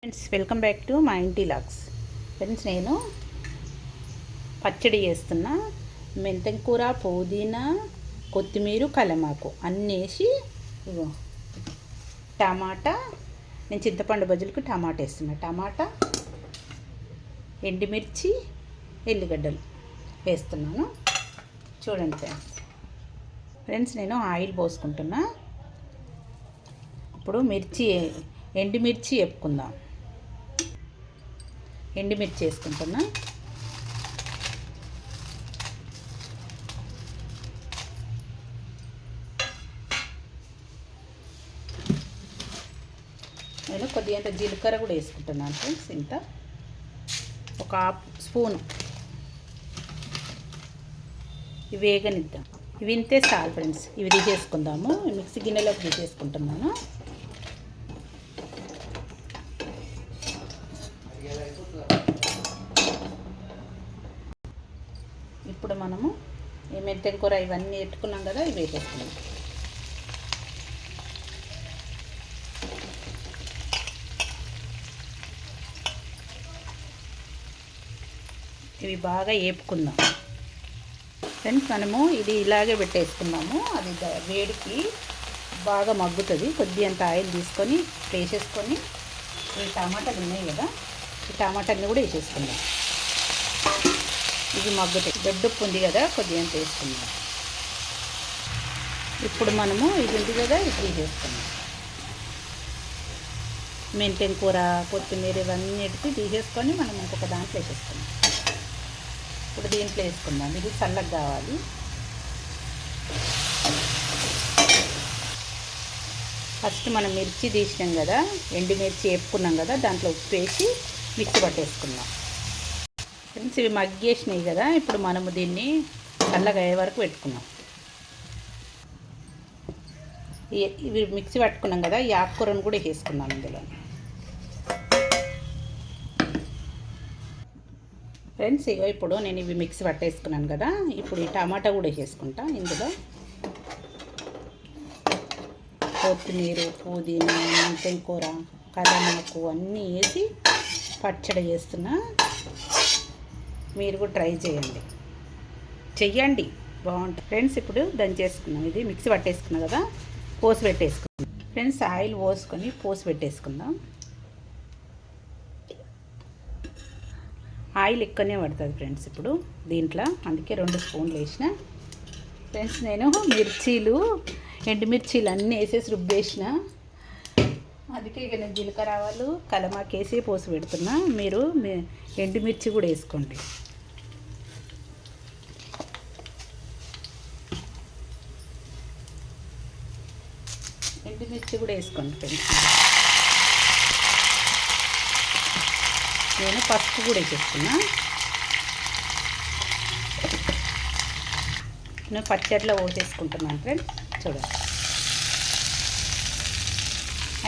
Friends welcome back to మా ఇంటి logs. Friends నేను పచ్చడి చేస్తున్నా. మెంతం కూర, పుదీనా, కొత్తిమీర, కలమాకు అన్నీ వేసి టమాటా, నేను చింతపండు బజ్జీలకు టమాటా వేస్తున్నా. టమాటా, ఎండుమిర్చి, ఎల్లిగడ్డలు వేస్తున్నాను. చూడండి ఫ్రెండ్స్ నేను ఆయిల్ పోసుకుంటున్నా. ఇప్పుడు ఎండుమిర్చి వేపుకుందాం. ఎండుమిర్చి వేసుకుంటున్నా. నేను కొద్దిగా జీలకర్ర కూడా వేసుకుంటున్నాను ఫ్రెండ్స్. ఇంత ఒక హాఫ్ స్పూను ఇవి వేగనిద్దాం. ఇవి ఇంతే చాలు ఫ్రెండ్స్. ఇవి తీసేసుకుందాము. మిక్సీ గిన్నెలోకి తీసేసుకుంటున్నాను. ఇప్పుడు మనము ఈ మెంతం కూర ఇవన్నీ పెట్టుకున్నాం కదా, ఇవి వేసేసుకున్నాం. ఇవి బాగా వేపుకుందాం ఫ్రెండ్స్. మనము ఇది ఇలాగే పెట్టేసుకున్నాము. అది వేడికి బాగా మగ్గుతుంది. కొద్దిగా ఆయిల్ తీసుకొని వేసేసుకొని ఈ టమాటాలు ఉన్నాయి కదా, ఈ టమాటాలని కూడా వేసేసుకుందాం. ఇది మగ్గుతాయి. దొడ్డుప్పు ఉంది కదా, కొద్దిగా వేసుకుందాం. ఇప్పుడు మనము ఇది ఉంది కదా, ఇది తీసేసుకుందాం. మెంతం కూర, కొత్తిమీర ఇవన్నిటికి తీసేసుకొని మనం ఇంకొక దాంట్లో వేసేసుకుందాం. ఇప్పుడు దీంట్లో వేసుకుందాం. ఇది చల్లగా కావాలి. ఫస్ట్ మనం మిర్చి తీసినాం కదా, ఎండుమిర్చి వేపుకున్నాం కదా, దాంట్లో ఉప్పు వేసి మిక్సీ పట్టేసుకుందాం. ఫ్రెండ్స్ ఇవి మగ్గేసినాయి కదా, ఇప్పుడు మనము దీన్ని చల్లగా అయ్యే వరకు పెట్టుకున్నాం. ఇవి మిక్సీ పట్టుకున్నాం కదా, ఈ ఆకుకూరను కూడా వేసుకున్నాం ఇందులో. ఫ్రెండ్స్ ఇప్పుడు నేను ఇవి మిక్సీ పట్టేసుకున్నాను కదా, ఇప్పుడు ఈ టమాటా కూడా వేసుకుంటా. ఇందులో కొత్తిమీర, పుదీనా, మెంతం కూర, కలమాకు అన్నీ వేసి పచ్చడి చేస్తున్నా. మీరు కూడా ట్రై చెయ్యండి బాగుంటుంది ఫ్రెండ్స్. ఇప్పుడు దంచేసుకున్నాం. ఇది మిక్సీ పట్టేసుకున్నాం కదా, పోసి పెట్టేసుకుందాం ఫ్రెండ్స్. ఆయిల్ పోసుకొని పోసి పెట్టేసుకుందాం. ఆయిల్ ఎక్కువనే పడుతుంది ఫ్రెండ్స్ ఇప్పుడు దీంట్లో, అందుకే 2 స్పూన్లు వేసిన ఫ్రెండ్స్. నేను ఎండుమిర్చీలు అన్నీ వేసేసి రుబ్బేసిన. అందుకే ఇక నేను జీలకర్ర, ఆవాలు, కలమాకు వేసి పోసి పెడుతున్నా. మీరు ఎండుమిర్చి కూడా వేసుకోండి. ఎండుమిర్చి కూడా వేసుకోండి ఫ్రెండ్స్. నేను పసుపు కూడా వేసేస్తున్నా. నేను పచ్చడిలో పోసేసుకుంటున్నాను ఫ్రెండ్స్. చూడండి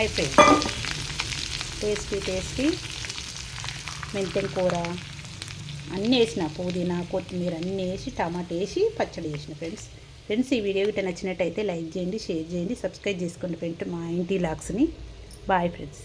అయిపోయింది. టేస్టీ మెంతం కూర అన్నీ వేసిన, పుదీనా, కొత్తిమీర అన్నీ వేసి టమాటా వేసి పచ్చడి చేసిన ఫ్రెండ్స్. ఈ వీడియో గిట్ట నచ్చినట్టయితే లైక్ చేయండి, షేర్ చేయండి, సబ్స్క్రైబ్ చేసుకోండి ఫ్రెండ్స్ మా ఇంటి లాగ్స్ని. Bye friends.